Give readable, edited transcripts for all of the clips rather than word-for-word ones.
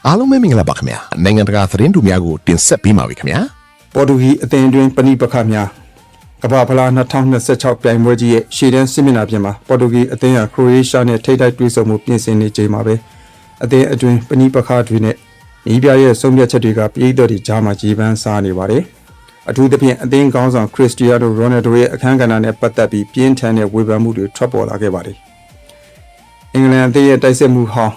အားလုံးပဲမင်္ဂလာပါခင်ဗျာနိုင်ငံတကာသတင်းတူများကိုတင်ဆက်ပေးမှာပဲခင်ဗျာ ပေါ်တူဂီအသင်းအတွင်းပဏိပခများကမ္ဘာဖလား2026ပြိုင်ပွဲကြီးရဲ့ရှေ့တန်းစစ်မျက်နှာပြင်မှာပေါ်တူဂီအသင်းဟာခရိုအေးရှားနဲ့ထိပ်တိုက်တွေ့ဆုံမှုပြင်ဆင်နေချိန်မှာပဲအသင်းအတွင်းပဏိပခတွေနဲ့ဤပြရဲ့ဆုံးဖြတ်ချက်တွေကပြည်သက်တွေကြားမှာကြီးပန်းစားနေပါတယ်အထူးသဖြင့်အသင်းကောင်းဆောင်ခရစ္စတီယာနိုရိုနယ်ဒိုရဲ့အခမ်းကဏ္ဍနဲ့ပတ်သက်ပြီးပြင်းထန်တဲ့ဝေဖန်မှုတွေထွက်ပေါ်လာခဲ့ပါတယ်အင်္ဂလန်အသင်းရဲ့တိုက်စစ်မှုဟောင်း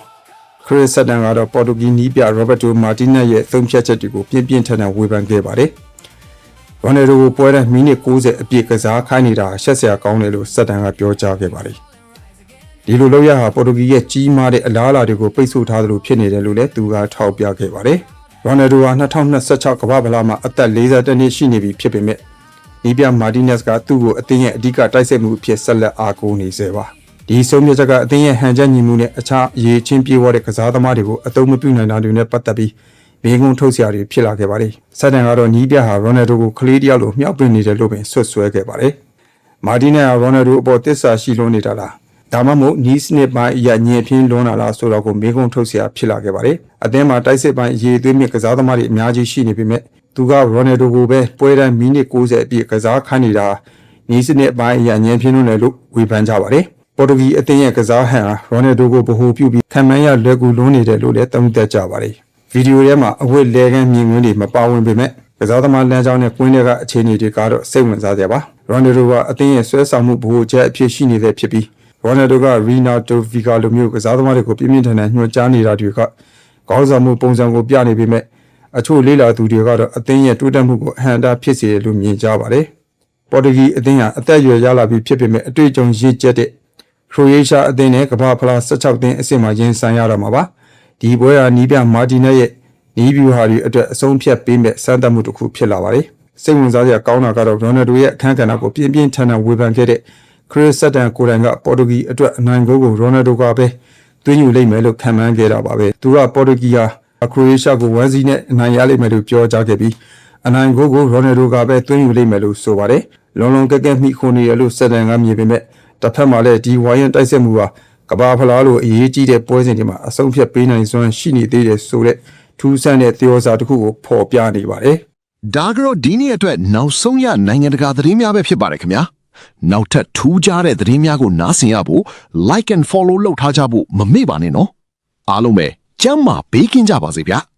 ခရစ်စတန်ကတော့ပေါ်တူဂီနီးပြရောဘတ်တိုမာတီနက်ရဲ့သုံးဖြတ်ချက်တွေကိုပြင်းပြင်းထန်ထန်ဝေဖန်ခဲ့ပါတယ်။ရိုနယ်ဒိုကိုပွဲတဲ့မိနစ်60အပြည့်ကစားခိုင်းနေတာရှက်စရာကောင်းတယ်လို့စတန်ကပြောကြားခဲ့ပါတယ်။ဒီလိုလုပ်ရဟာပေါ်တူဂီရဲ့ကြီးမားတဲ့အလားအလာတွေကိုပိတ်ဆို့ထားသလိုဖြစ်နေတယ်လို့လည်းသူကထောက်ပြခဲ့ပါတယ်။ရိုနယ်ဒိုဟာ2026ကမ္ဘာဖလားမှာအသက်40နှစ်ရှိနေပြီဖြစ်ပေမဲ့နီးပြမာတီနက်စ်ကသူ့ကိုအသင်းရဲ့အဓိကတိုက်စစ်မှုအဖြစ်ဆက်လက်အားကိုးနေစေပါဒီဆုံးဖြတ်ချက်ကအသင်းရဲ့ဟန်ချက်ညီမှုနဲ့အခြားရေချင်းပြေဝတဲ့ကစားသမားတွေကိုအသုံးမပြုနိုင်တာတွေနဲ့ပတ်သက်ပြီးမိငုံထုတ်စရာတွေဖြစ်လာခဲ့ပါတယ်။စတန်ကတော့နီးပြဟာရိုနယ်ဒိုကိုကလေးတယောက်လိုမြောက်ပင်နေတယ်လို့ပင်ဆွဆွဲခဲ့ပါတယ်။မာတီနက်ဟာရိုနယ်ဒိုအပေါ်တစ္ဆာရှိလွန်းနေတာလား။ဒါမှမဟုတ်နီးစနစ်ပိုင်းအရညင်ပြင်းလွန်းလာလားဆိုတော့ကိုမိငုံထုတ်စရာဖြစ်လာခဲ့ပါတယ်။အသင်းမှာတိုက်စစ်ပိုင်းရေသွေးမြင့်ကစားသမားတွေအများကြီးရှိနေပေမဲ့သူကရိုနယ်ဒိုကိုပဲပွဲတိုင်းမိနစ်60အပြည့်ကစားခိုင်းနေတာနီးစနစ်ပိုင်းအရညင်ပြင်းလွန်းတယ်လို့ဝေဖန်ကြပါတယ်။ပေါ်တူဂီအသင်းရဲ့ကစားဟန်ဟာရိုနယ်ဒိုကိုဗဟိုပြုပြီးခံမှန်းရလွယ်ကူလွန်းနေတယ်လို့လည်းသုံးသပ်ကြပါတယ်။ဗီဒီယိုထဲမှာအဝတ်လဲကန်းမြင်ကွင်းတွေမပါဝင်ပေမဲ့ကစားသမားလမ်းကြောင်းနဲ့ကွင်းတွေကအခြေအနေတွေကတော့စိတ်ဝင်စားစရာပါ။ရိုနယ်ဒိုကအသင်းရဲ့ဆွဲဆောင်မှုဗဟိုချက်အဖြစ်ရှိနေတဲ့ဖြစ်ပြီးရိုနယ်ဒိုကရီနာတိုဗီဂါလိုမျိုးကစားသမားတွေကိုပြင်းပြင်းထန်ထန်ညွှန်ကြားနေတာတွေကကောင်းဆောင်မှုပုံစံကိုပြနေပေမဲ့အချို့လေးလာသူတွေကတော့အသင်းရဲ့တိုးတက်မှုကိုအဟန့်အတားဖြစ်စေတယ်လို့မြင်ကြပါတယ်။ပေါ်တူဂီအသင်းဟာအသက်အရွယ်ရလာပြီးဖြစ်ပေမဲ့အတွေ့အကြုံရင့်ကျက်တဲ့ခရိုအေးရှားအသင်းနဲ့ကမ္ဘာဖလား16သင်းအဆင့်မှာရင်ဆိုင်ရတော့မှာပါဒီပွဲဟာနီးပြမာတီနက်ရဲ့နီးဗျူဟာတွေအတွက်အဆုံးဖြတ်ပေးမဲ့စမ်းသပ်မှုတစ်ခုဖြစ်လာပါတယ်စိတ်ဝင်စားစရာကောင်းတာကတော့ရိုနယ်ဒိုရဲ့အခမ်းကဏ္ဍကိုပြင်းပြင်းထန်ထန်ဝေဖန်ခဲ့တဲ့ခရစ်စတန်ကိုယ်တိုင်ကပေါ်တူဂီအတွက်အနိုင်ဂိုးကိုရိုနယ်ဒိုကပဲသွင်းယူလိမ့်မယ်လို့ခံမှန်းခဲ့တာပါပဲသူကပေါ်တူဂီဟာခရိုအေးရှားကို1-0နဲ့အနိုင်ရလိမ့်မယ်လို့ပြောကြားခဲ့ပြီးအနိုင်ဂိုးကိုရိုနယ်ဒိုကပဲသွင်းယူလိမ့်မယ်လို့ဆိုပါတယ်လုံလုံကဲကဲမိခိုနေရလို့စတန်ကမြင်ပေမဲ့တစ်ဖက်မှာလည်းဒီဝိုင်းရန်တိုက်စစ်မှုဟာကဘာဖလားလိုအရေးကြီးတဲ့ပွဲစဉ်တွေမှာအဆုံးဖြတ်ပေးနိုင်စွမ်းရှိနေသေးတယ်ဆိုတဲ့ထူးဆန်းတဲ့သရောစာတစ်ခုကိုဖော်ပြနေပါတယ်။ဒါကတော့ဒီနေ့အတွက်နောက်ဆုံးရနိုင်ငံတကာသတင်းများပဲဖြစ်ပါတယ်ခင်ဗျာ။နောက်ထပ်ထူးခြားတဲ့သတင်းများကိုနားဆင်ရဖို့ like and follow လုပ်ထားကြဖို့မမေ့ပါနဲ့နော်။အားလုံးပဲကျမ်းမာဘေးကင်းကြပါစေဗျာ။